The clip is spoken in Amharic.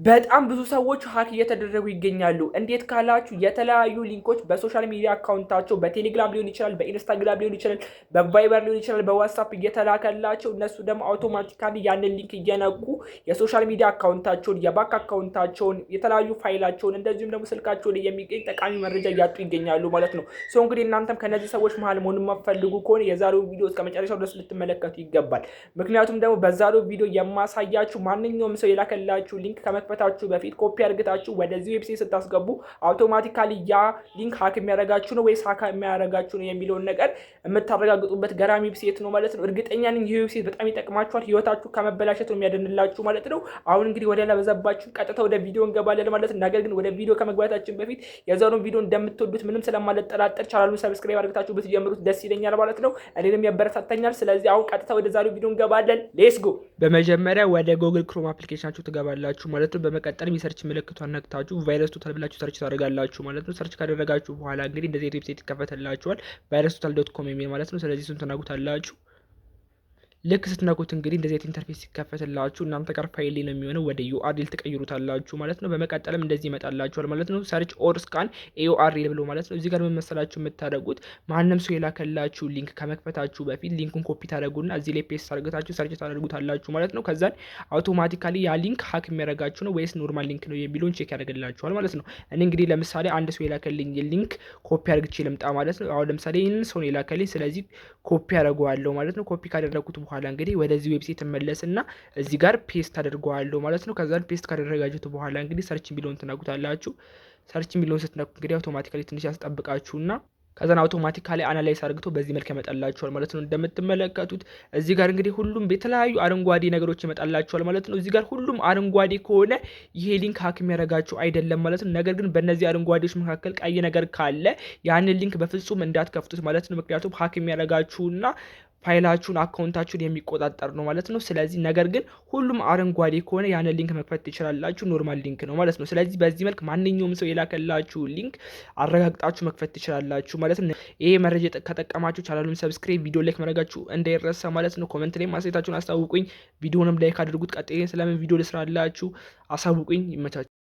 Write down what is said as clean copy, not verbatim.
በጣም ብዙ ሰዎች ሀክ እየተደረጉ ይገኛሉ። እንዴት ካላችሁ የተለያዩ ሊንኮች በሶሻል ሚዲያ አካውንታቸው በቴሌግራም ሊሆን ይችላል፣ በኢንስታግራም ሊሆን ይችላል፣ በቫይበር ሊሆን ይችላል፣ በዋትስአፕ እየተላከላቸው እነሱ ደግሞ አውቶማቲካሊ ያንን ሊንክ እየነቁ የሶሻል ሚዲያ አካውንታቸውን፣ የባንክ አካውንታቸውን፣ የተለያዩ ፋይላቸውን እንደዚሁም ደግሞ ስልካቸው ላይ የሚገኝ ጠቃሚ መረጃ እያጡ ይገኛሉ ማለት ነው። እንግዲህ እናንተም ከነዚህ ሰዎች መሀል መሆኑን የማትፈልጉ ከሆነ የዛሬው ቪዲዮ እስከ መጨረሻው ድረስ ልትመለከቱ ይገባል። ምክንያቱም ደግሞ በዛሬው ቪዲዮ የማሳያችሁ ማንኛውም ሰው የላከላችሁ ሊንክ ከመክፈታችሁ በፊት ኮፒ አድርጋችሁ ወደዚህ ዌብሳይት ስታስገቡ አውቶማቲካሊ ያ ሊንክ ሀክ የሚያደርጋችሁ ነው ወይስ ሀክ የሚያደርጋችሁ ነው የሚለውን ነገር የምታረጋግጡበት ገራሚ ዌብሳይት ነው ማለት ነው። እርግጠኛ ነኝ ይህ ዌብሳይት በጣም ይጠቅማችኋል፣ ህይወታችሁ ከመበላሸት ነው የሚያድንላችሁ ማለት ነው። አሁን እንግዲህ ወደ ላበዛባችሁ ቀጥታ ወደ ቪዲዮ እንገባለን ማለት ነው። ነገር ግን ወደ ቪዲዮ ከመግባታችን በፊት የዛሬውን ቪዲዮ እንደምትወዱት ምንም ስለማልጠራጠር ቻናሉን ሰብስክራይብ አድርጋችሁ ብትጀምሩት ደስ ይለኛል ማለት ነው። እኔንም ያበረታታኛል። ስለዚህ አሁን ቀጥታ ወደ ዛሬው ቪዲዮ እንገባለን። ሌትስ ጎ። በመጀመሪያ ወደ ጉግል ክሮም አፕሊኬሽናችሁ ትገባላችሁ ማለት ነው። በመቀጠል የሰርች ምልክቷን ነክታችሁ ቫይረስ ቶታል ብላችሁ ሰርች ታደርጋላችሁ ማለት ነው። ሰርች ካደረጋችሁ በኋላ እንግዲህ እንደዚህ ዌብሳይት ይከፈትላችኋል virustotal.com የሚል ማለት ነው። ስለዚህ እሱን ትነኩታላችሁ። ልክ ስትነኩት እንግዲህ እንደዚህ አይነት ኢንተርፌስ ሲከፈትላችሁ እናንተ ጋር ፋይል ነው የሚሆነው፣ ወደ ዩአርኤል ትቀይሩታላችሁ ማለት ነው። በመቀጠልም እንደዚህ ይመጣላችኋል ማለት ነው። ሰርች ኦር ስካን ዩአርኤል ብሎ ማለት ነው። እዚህ ጋር ምን መሰላችሁ የምታደርጉት ማንንም ሰው የላከላችሁ ሊንክ ከመክፈታችሁ በፊት ሊንኩን ኮፒ ታደርጉና እዚህ ላይ ፔስት አድርጋችሁ ሰርች ታደርጉታላችሁ ማለት ነው። ከዛን አውቶማቲካሊ ያ ሊንክ ሀክ የሚያደርጋችሁ ነው ወይስ ኖርማል ሊንክ ነው የሚለውን ቼክ ያደርግላችኋል ማለት ነው። እኔ እንግዲህ ለምሳሌ አንድ ሰው የላከልኝ ሊንክ ኮፒ አድርግቼ ልምጣ ማለት ነው። አሁን ለምሳሌ ይህንን ሰው የላከልኝ፣ ስለዚህ ኮፒ አደርገዋለሁ ማለት ነው። ኮፒ ካደረኩት በኋላ እንግዲህ ወደዚህ ዌብሳይት መለስና እዚህ ጋር ፔስት አድርገዋለሁ ማለት ነው። ከዛን ፔስት ካደረጋችሁት በኋላ እንግዲህ ሰርች ሚሊዮን ትነኩታላችሁ። ሰርች ሚሊዮን ስትነኩ እንግዲህ አውቶማቲካሊ ትንሽ ያስጠብቃችሁና ከዛን አውቶማቲካሊ አናላይዝ አድርግቶ በዚህ መልክ ያመጣላችኋል ማለት ነው። እንደምትመለከቱት እዚህ ጋር እንግዲህ ሁሉም የተለያዩ አረንጓዴ ነገሮች ይመጣላችኋል ማለት ነው። እዚህ ጋር ሁሉም አረንጓዴ ከሆነ ይሄ ሊንክ ሀክ የሚያደርጋችሁ አይደለም ማለት ነው። ነገር ግን በእነዚህ አረንጓዴዎች መካከል ቀይ ነገር ካለ ያንን ሊንክ በፍጹም እንዳትከፍቱት ማለት ነው። ምክንያቱም ሀክ የሚያደርጋችሁና ፋይላችሁን አካውንታችሁን የሚቆጣጠር ነው ማለት ነው። ስለዚህ ነገር ግን ሁሉም አረንጓዴ ከሆነ ያንን ሊንክ መክፈት ትችላላችሁ፣ ኖርማል ሊንክ ነው ማለት ነው። ስለዚህ በዚህ መልክ ማንኛውም ሰው የላከላችሁ ሊንክ አረጋግጣችሁ መክፈት ትችላላችሁ ማለት ነው። ይሄ መረጃ ከጠቀማችሁ ቻናሉን ሰብስክራይብ፣ ቪዲዮ ላይክ ማድረጋችሁ እንዳይረሳ ማለት ነው። ኮሜንት ላይ ማስተያየታችሁን አሳውቁኝ። ቪዲዮንም ላይክ አድርጉት። ቀጣይ ስለምን ቪዲዮ ልስራላችሁ አሳውቁኝ። ይመቻችሁ።